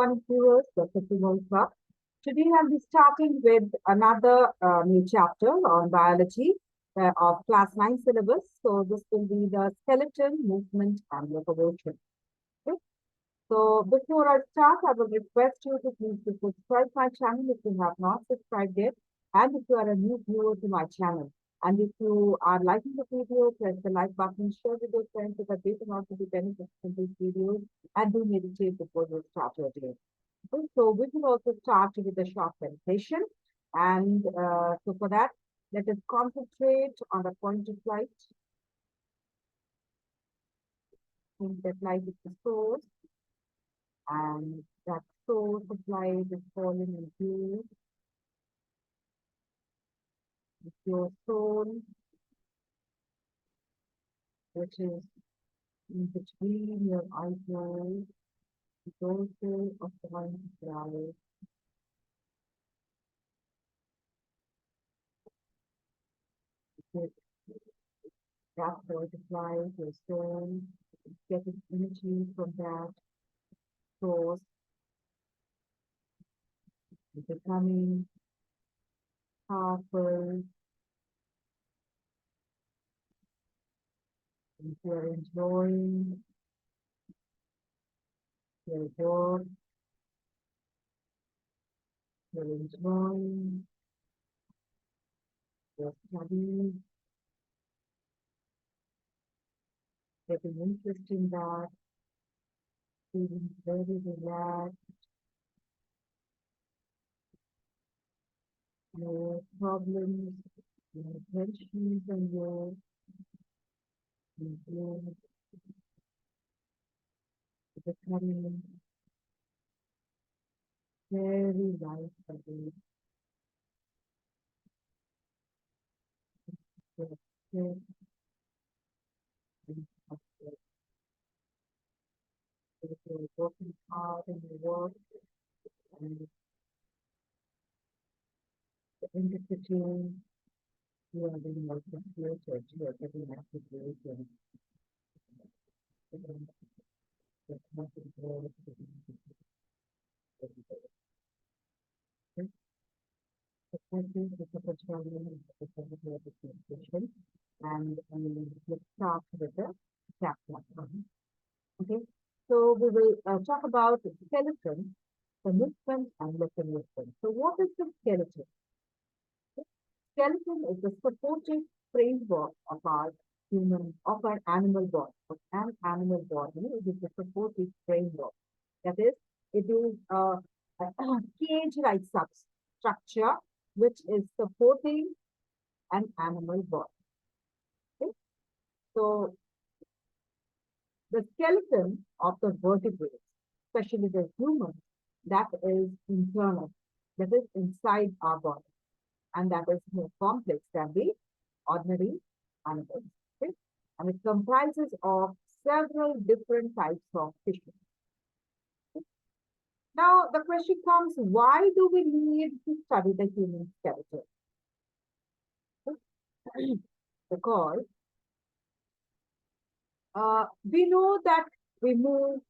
morning, viewers. Welcome to MouShauk. Today, I'll be starting with another new chapter on biology of class 9 syllabus. So, this will be the skeleton, movement, and locomotion. Okay? So, before I start, I will request you to please subscribe my channel if you have not subscribed yet, and if you are a new viewer to my channel. And if you are liking the video, press the like button, share with your friends so that they can also be benefited from these videos, and do meditate before you start your day. Okay, so we will also start with a short meditation. And so for that, let us concentrate on the point of light. Think that light is the source, and that source of light is falling in you. It's your soul, which is in between your eyebrows, the dorsal of the point of light. That point of light, your soul, getting energy from that source, becoming powerful. If you're enjoying your work, you're enjoying your studies, getting interest in that, feeling very relaxed, no problems, no tensions on you, becoming very light again. If you're working hard in your work and the industry, you are being more computed, you are getting activation. And let's start with the chapter. Okay, so we will talk about the skeleton, the movement, and locomotion. So, what is the skeleton? Skeleton is the supportive framework of our animal body. Of an animal body, it is the supportive framework. That is, it is a cage-like structure which is supporting an animal body. Okay? So, the skeleton of the vertebrates, especially the human, that is internal, that is inside our body, and that is more complex than the ordinary animals. Okay? And it comprises of several different types of tissue. Okay? Now, the question comes, why do we need to study the human skeleton? Okay? Because we know that we move,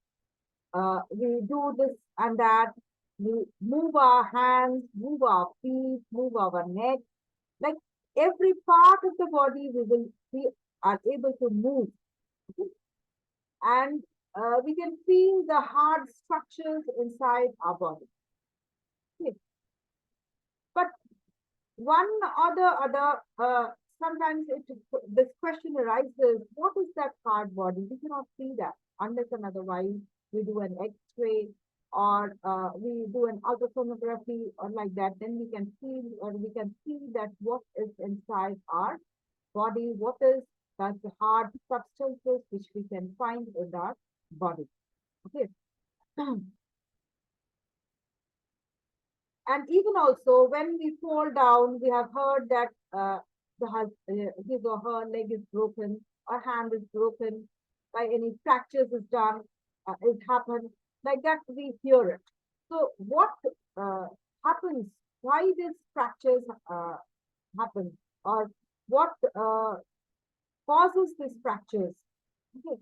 we do this and that, we move our hands, move our feet, move our neck, like every part of the body we are able to move. Okay? And we can feel the hard structures inside our body. Okay? But one or the other, sometimes this question arises, what is that hard body? We cannot see that unless and otherwise we do an X-ray or we do an ultrasonography or like that, then we can feel or we can see that what is inside our body, what is that hard substances which we can find in our body. Okay. And even also when we fall down, we have heard that his or her leg is broken or hand is broken, by any fractures is happened, like that we hear it. So what happens? Why these fractures happen, or what causes these fractures? Okay.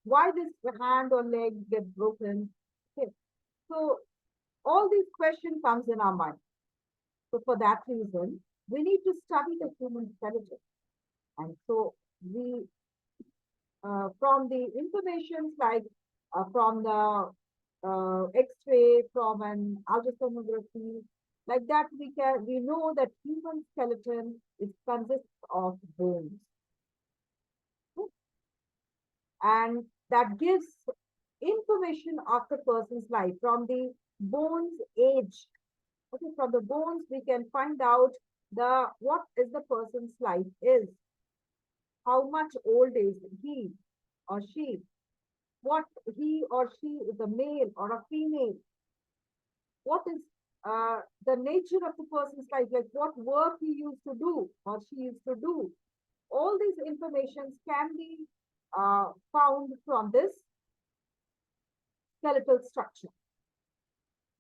Why this hand or leg get broken? Okay. So all these questions comes in our mind. So for that reason, we need to study the human skeleton. And so we, from the information like from the X-ray, from an ultrasonography, like that we know that human skeleton is consists of bones, and that gives information of the person's life from the bones age. Okay, from the bones we can find out the what is the person's life is, how much old is he or she, what he or she is a male or a female, what is the nature of the person's life, like what work he used to do or she used to do. All these informations can be found from this skeletal structure.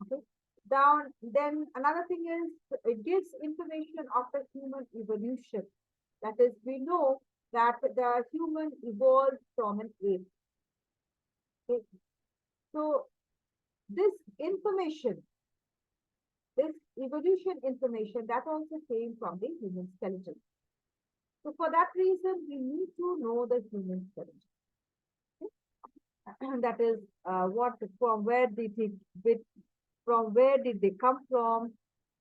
Okay. Down, then another thing is it gives information of the human evolution. That is, we know that the human evolved from an ape. Okay. So this information, this evolution information, that also came from the human skeleton. So for that reason, we need to know the human skeleton. Okay. That is what from where did it from where did they come from?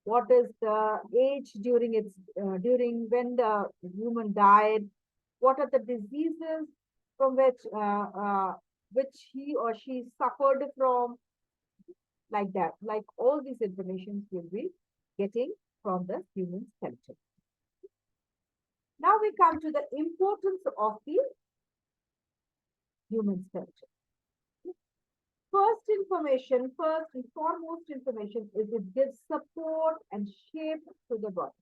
What is the age during its during when the human died? What are the diseases from which he or she suffered from? Like that, like all these informations will be getting from the human skeleton. Now we come to the importance of the human skeleton. First and foremost information is it gives support and shape to the body.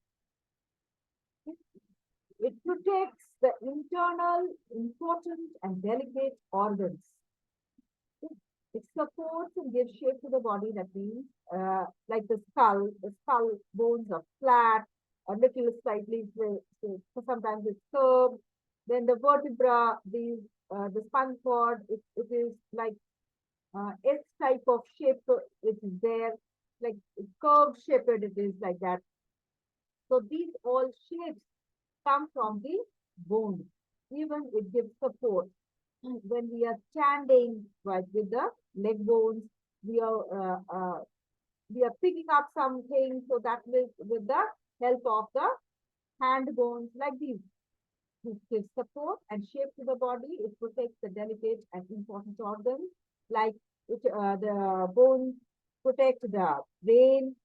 It protects the internal, important, and delicate organs. It supports and gives shape to the body. That means, like the skull bones are flat, a little slightly, so sometimes it's curved. Then the vertebra, the spinal cord, it is like S type of shape, so it is there, like curved shaped, it is like that. So these all shapes come from the bone. Even it gives support. When we are standing right with the leg bones, we are picking up something, so that with the help of the hand bones like these. This gives support and shape to the body. It protects the delicate and important organs, like the bones protect the brain,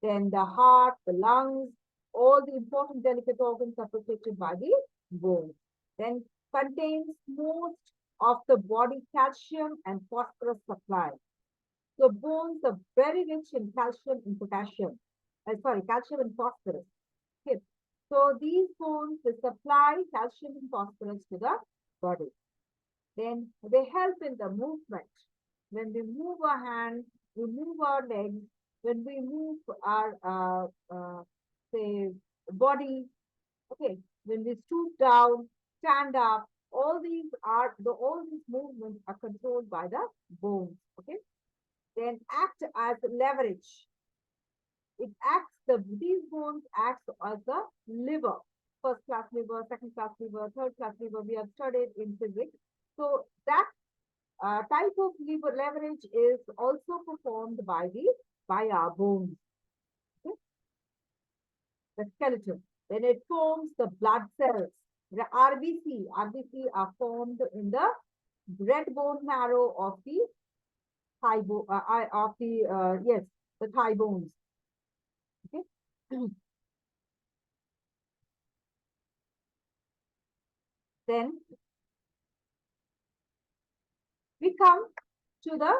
then the heart, the lungs, all the important delicate organs are protected by the bone. Then contains most of the body calcium and phosphorus supply. So bones are very rich in calcium and potassium. Calcium and phosphorus. Okay. So these bones they supply calcium and phosphorus to the body. Then they help in the movement. When we move our hands, we move our legs. When we move our say body, okay. When we stoop down, stand up, all these movements are controlled by the bones. Okay. Then act as leverage. These bones act as the liver, first class liver, second class liver, third class liver. We have studied in physics. So that type of liver leverage is also performed by our bones. Okay? The skeleton. Then it forms the blood cells. The RBC are formed in the red bone marrow of the thigh bone, the thigh bones. Okay. Then we come to the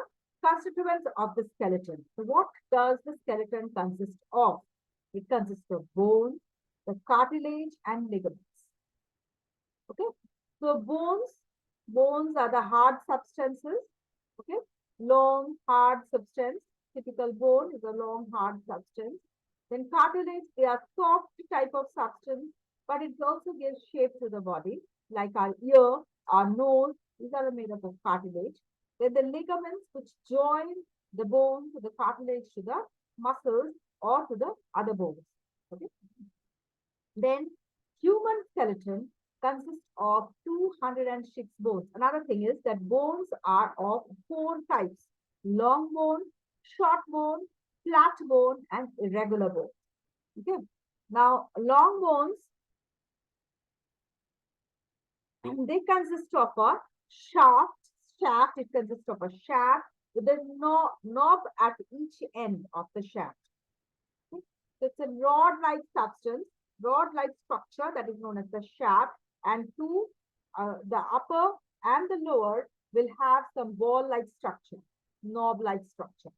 constituents of the skeleton. So what does the skeleton consist of? It consists of bone, the cartilage, and ligaments. Okay. So bones are the hard substances. Okay. Long, hard substance. Typical bone is a long, hard substance. Then cartilage, they are soft type of substance, but it also gives shape to the body, like our ear, our nose. These are made up of cartilage. Then the ligaments which join the bone to the cartilage to the muscles or to the other bones. Okay. Then human skeleton consists of 206 bones. Another thing is that bones are of four types: long bone, short bone, flat bone, and irregular bone. Okay. Now, long bones, they consist of a shaft. It consists of a shaft with a knob at each end of the shaft. Okay. So it's a rod-like substance, rod-like structure that is known as the shaft, and the upper and the lower will have some ball-like structure, knob-like structure.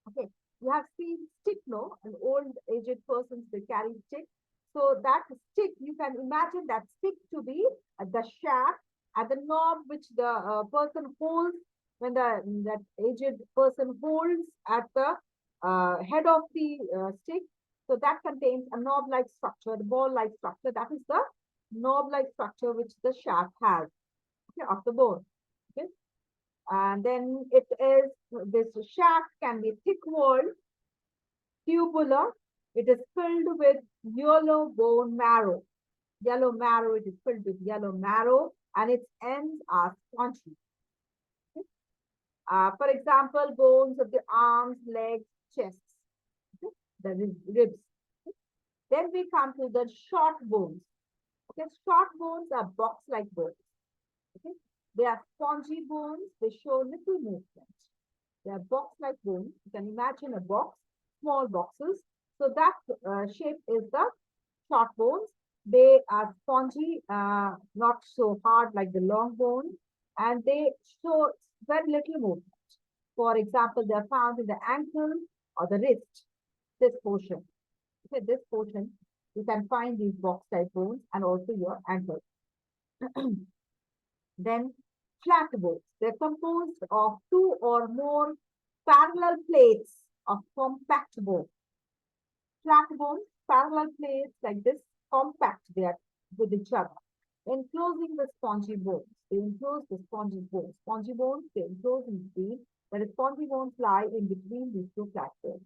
Okay, you have seen stick, no? An old aged persons, they carry stick. So that stick, you can imagine that stick to be the shaft and the knob which the person holds when that aged person holds at the head of the stick. So that contains a knob-like structure, the ball-like structure. That is the knob-like structure which the shaft has, okay, of the bone. Okay, and then it is this shaft can be thick-walled, tubular. It is filled with yellow bone marrow. Yellow marrow, it is filled with yellow marrow, and its ends are spongy. Okay. For example, bones of the arms, legs, chests, okay, the ribs. Okay. Then we come to the short bones. Okay, short bones are box-like bones. Okay, they are spongy bones. They show little movement. They are box-like bones. You can imagine a box, small boxes. So that shape is the short bones. They are spongy, not so hard like the long bones, and they show very little movement. For example, they are found in the ankle or the wrist, this portion. Okay, this portion, you can find these box-type bones and also your ankle. Then flat bones. They're composed of two or more parallel plates of compact bone. Flat bones, parallel plates like this, compact they are with each other, enclosing the spongy bones. They enclose the spongy bones. Spongy bones, they enclose in between, but the spongy bones lie in between these two flat bones.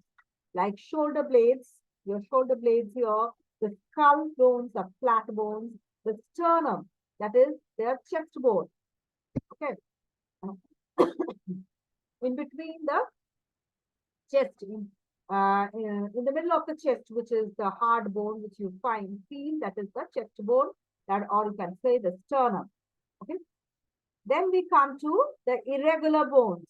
Like shoulder blades, your shoulder blades here, the skull bones are flat bones, the sternum, that is their chest bone. Okay. In between the chest, in the middle of the chest, which is the hard bone, which you feel, that is the chest bone, that, or you can say the sternum. Okay. Then we come to the irregular bones,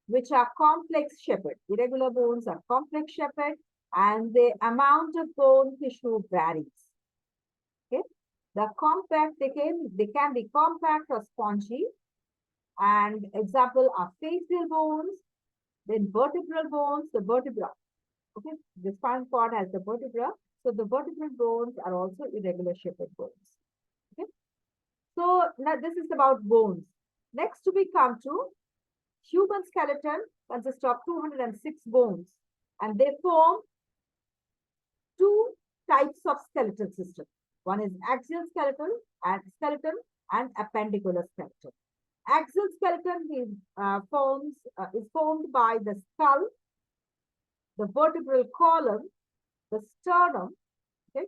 which are complex shaped. Irregular bones are complex shaped, and the amount of bone tissue varies. Okay. The compact, they can be compact or spongy. And example are facial bones, then vertebral bones, the vertebra. Okay, the spinal cord has the vertebra. So the vertebral bones are also irregular shaped bones. Okay. So now this is about bones. Next we come to human skeleton consists of 206 bones, and they form two types of skeletal system. One is axial skeleton and appendicular skeleton. Axial skeleton is formed by the skull, the vertebral column, the sternum, okay,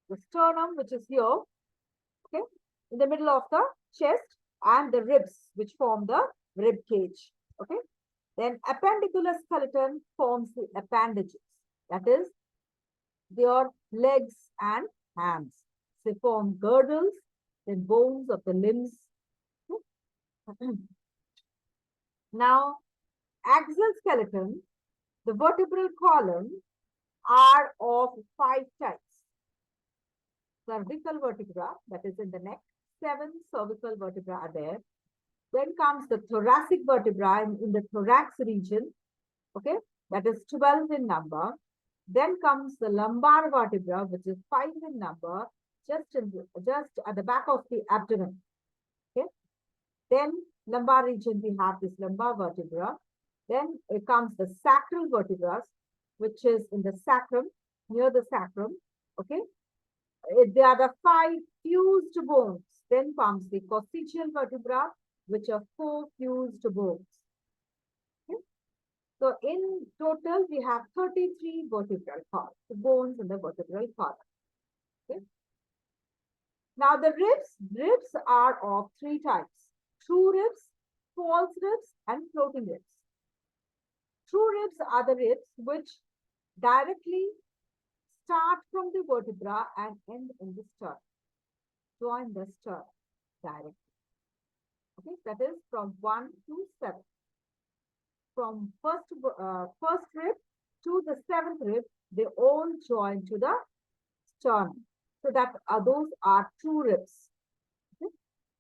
the sternum which is here, okay, in the middle of the chest, and the ribs which form the rib cage, okay. Then appendicular skeleton forms the appendages, that is their legs and hands. They form girdles, then bones of the limbs. Okay. Now, axial skeleton, the vertebral column are of 5 types. Cervical vertebra, that is in the neck, 7 cervical vertebra are there. Then comes the thoracic vertebra in the thorax region, okay, that is 12 in number. Then comes the lumbar vertebra, which is 5 in number, just at the back of the abdomen. Okay. Then lumbar region, we have this lumbar vertebra. Then it comes the sacral vertebra, which is in the sacrum, near the sacrum. Okay. There are the 5 fused bones. Then comes the coccygeal vertebra, which are four fused bones. Okay? So in total, we have 33 vertebral bones in the vertebral column. Okay? Now the ribs are of three types: true ribs, false ribs, and floating ribs. True ribs are the ribs which directly start from the vertebra and end in the sternum. Join the sternum directly. Okay, that is from 1 to 7. From first rib to the 7th rib, they all join to the sternum. So that those are true ribs. Okay?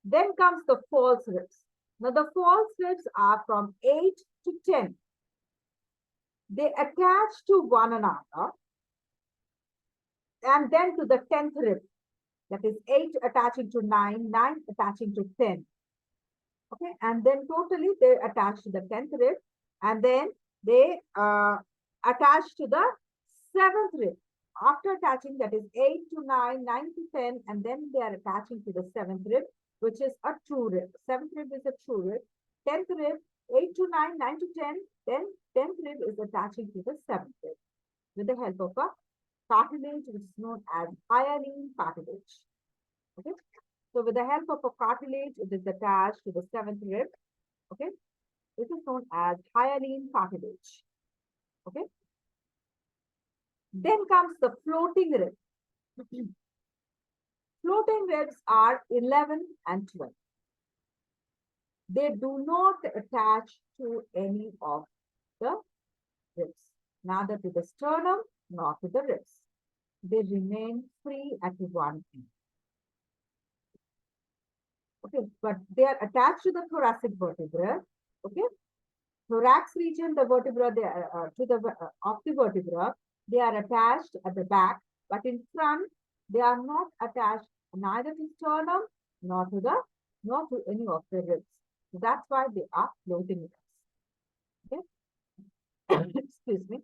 Then comes the false ribs. Now the false ribs are from 8 to 10. They attach to one another, and then to the 10th rib. That is 8 attaching to 9, 9 attaching to 10. Okay, and then totally they attach to the 10th rib, and then they attach to the 7th rib. After attaching, that is 8 to 9, 9 to 10, and then they are attaching to the 7th rib, which is a true rib. 7th rib is a true rib. 10th rib, 8 to 9, 9 to 10, then 10th rib is attaching to the 7th rib with the help of a cartilage, which is known as hyaline cartilage. Okay. So with the help of a cartilage, it is attached to the 7th rib. Okay. This is known as hyaline cartilage. Okay. Then comes the floating rib. Floating ribs are 11 and 12. They do not attach to any of the ribs, neither to the sternum nor to the ribs. They remain free at one end. Okay, but they are attached to the thoracic vertebra. Okay, thorax region, the vertebra, they are to the of the vertebra, they are attached at the back, but in front they are not attached neither to sternum nor to any of the ribs. So that's why they are floating ribs. Okay, excuse me.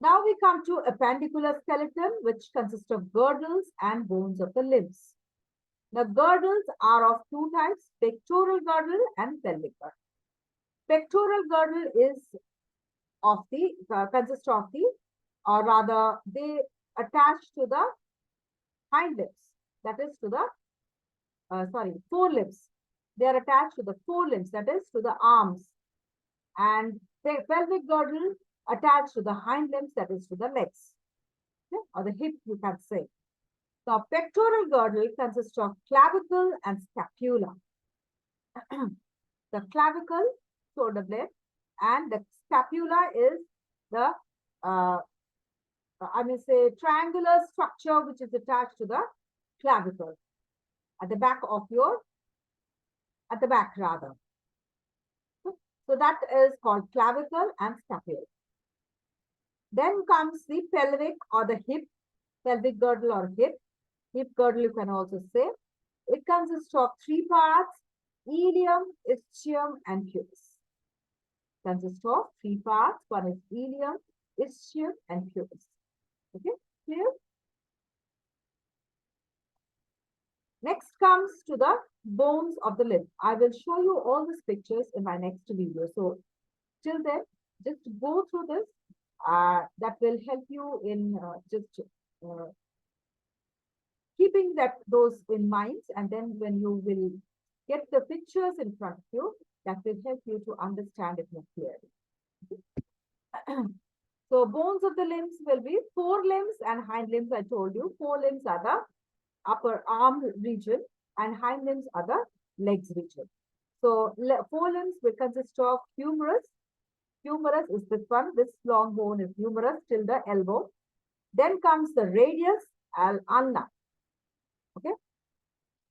Now we come to appendicular skeleton, which consists of girdles and bones of the limbs. The girdles are of two types: pectoral girdle and pelvic girdle. Pectoral girdle is of the consists of the, or rather, they attach to the hind limbs. That is to the forelimbs. They are attached to the forelimbs. That is to the arms, and the pelvic girdle attached to the hind limbs. That is to the legs, okay? Or the hip, you can say. The pectoral girdle consists of clavicle and scapula. The clavicle, shoulder blade, and the scapula is the, triangular structure which is attached to the clavicle at the back rather. So that is called clavicle and scapula. Then comes the pelvic or the hip, pelvic girdle or hip girdle, you can also say. It consists of three parts: ilium, ischium, and pubis. Consists of three parts. One is ilium, ischium, and pubis. Okay, clear? Next comes to the bones of the limb. I will show you all these pictures in my next video. So till then, just go through this. That will help you in keeping those in mind, and then when you will get the pictures in front of you, that will help you to understand it more clearly. So bones of the limbs will be forelimbs and hind limbs. I told you forelimbs are the upper arm region and hind limbs are the legs region. So forelimbs will consist of humerus. Humerus is this one. This long bone is humerus till the elbow. Then comes the radius and ulna. Okay,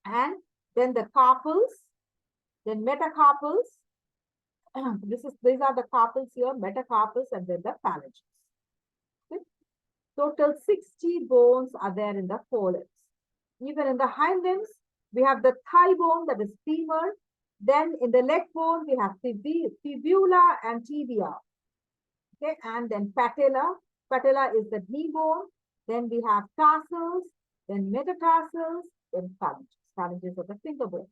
and then the carpals, then metacarpals. These are the carpals here, metacarpals, and then the phalanges. Okay. Total 60 bones are there in the forelimbs. Even in the hind limbs, we have the thigh bone, that is femur. Then in the leg bone, we have fibula and tibia. Okay, and then patella. Patella is the knee bone. Then we have tarsals, then metatarsals, then phalanges. Phalanges are the finger bones.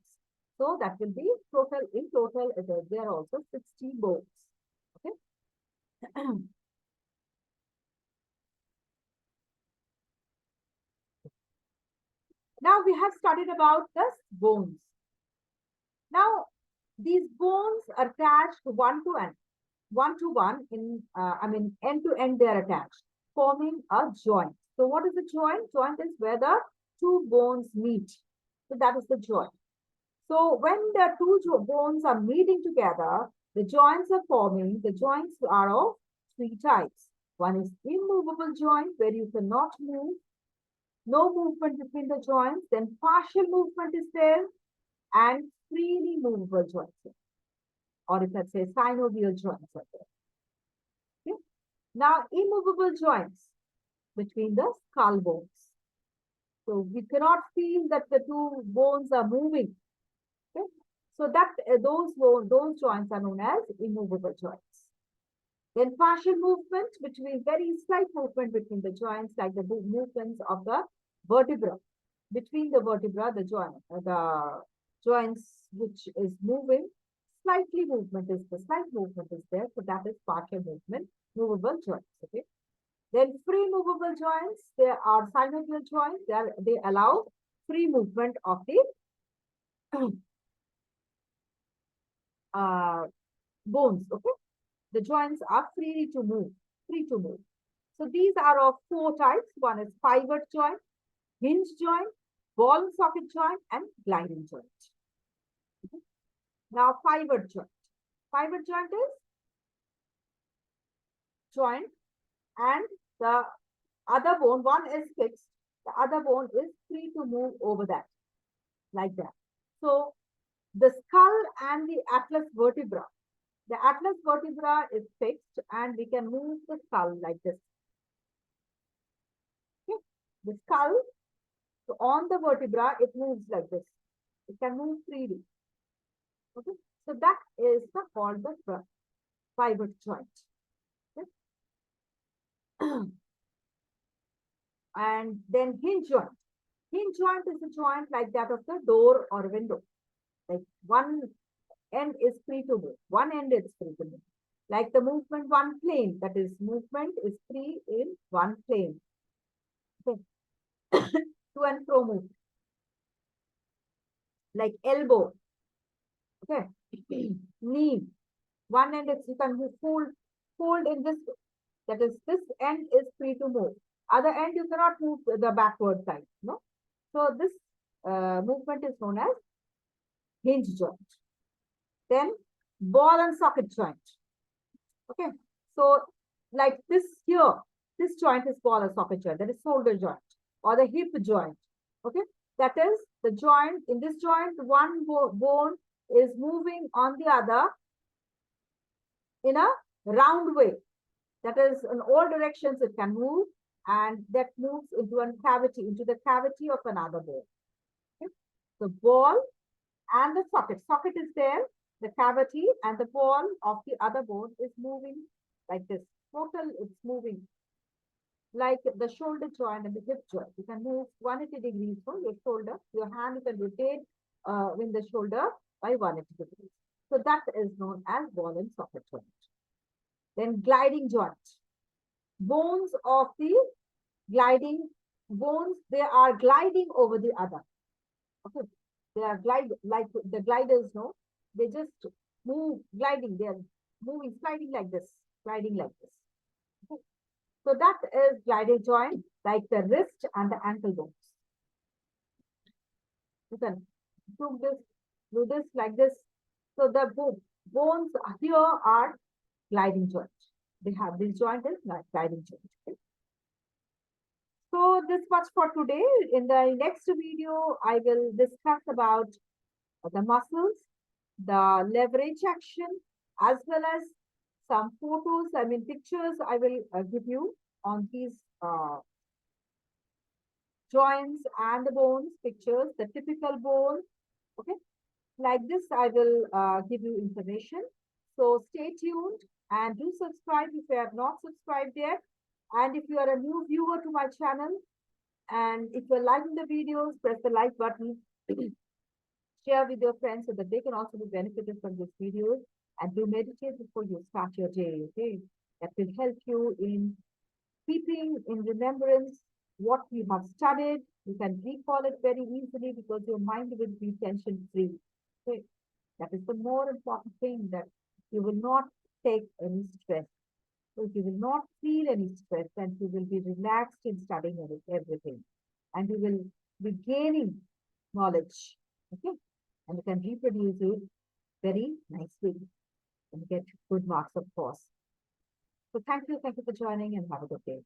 So that will be total, in total, there are also 60 bones. Okay. Now we have studied about the bones. Now these bones are attached one to one in, end to end they are attached, forming a joint. So what is the joint? Joint is where the two bones meet. So that is the joint. So when the two bones are meeting together, the joints are forming. The joints are of three types. One is immovable joint, where you cannot move, no movement between the joints. Then partial movement is there, and freely movable joints, or if let's say synovial joints are there. Okay? Now, immovable joints between the skull bones. So we cannot feel that the two bones are moving. Okay? So that those joints are known as immovable joints. Then partial movement, between very slight movement between the joints, like the movements of the vertebra. Between the vertebra, the joints which is moving, slight movement is there. So that is partial movement, movable joints. Okay. Then free movable joints, there are synovial joints. They allow free movement of the bones. Okay. The joints are free to move. So these are of four types. One is pivot joint, hinge joint, ball and socket joint, and gliding joint. Okay. Now pivot joint. Pivot joint is joint and the other bone, one is fixed, the other bone is free to move over that, like that. So the skull and the atlas vertebra. The atlas vertebra is fixed and we can move the skull like this. Okay. The skull, so on the vertebra, it moves like this. It can move freely. Okay. So that is called the pivot joint. Okay. And then hinge joint. Hinge joint is a joint like that of the door or window. Like one end is free to move. One end is free to move. Like the movement one plane, that is movement is free in one plane. Okay. To and fro move. Like elbow. Okay. Knee. One end is, you can fold in this, that is this end is free to move. Other end you cannot move the backward side. No. So this movement is known as hinge joint. Then ball and socket joint. Okay. So like this here, this joint is ball and socket joint. That is shoulder joint or the hip joint. Okay. That is the joint. In this joint, one bone is moving on the other in a round way. That is, in all directions it can move, and that moves into the cavity of another bone. Okay. The ball and the socket. Socket is there, the cavity and the ball of the other bone is moving like this. Total, it's moving like the shoulder joint and the hip joint. You can move 180 degrees from your shoulder. Your hand, you can rotate in the shoulder by 180 degrees. So that is known as ball and socket joint. Then gliding joint. Bones of the gliding bones, they are gliding over the other. Okay. They are like the gliders, no? They just move, gliding. They are moving, sliding like this, gliding like this. Okay. So that is gliding joint, like the wrist and the ankle bones. You can do this like this. So the bones here are gliding joint. They have this joint is gliding joint. Okay. So this much for today. In the next video, I will discuss about the muscles, the leverage action, as well as some photos, pictures I will give you on these joints and the bones, pictures, the typical bone. Okay. Like this, I will give you information. So stay tuned and do subscribe if you have not subscribed yet. And if you are a new viewer to my channel, and if you're liking the videos, press the like button. share with your friends so that they can also be benefited from this video. And do meditate before you start your day, okay? That will help you in keeping in remembrance what you have studied. You can recall it very easily because your mind will be tension free. Okay? That is the more important thing, that you will not take any stress. So you will not feel any stress and you will be relaxed in studying everything. And you will be gaining knowledge. Okay? And you can reproduce it very nicely and get good marks, of course. So thank you for joining and have a good day.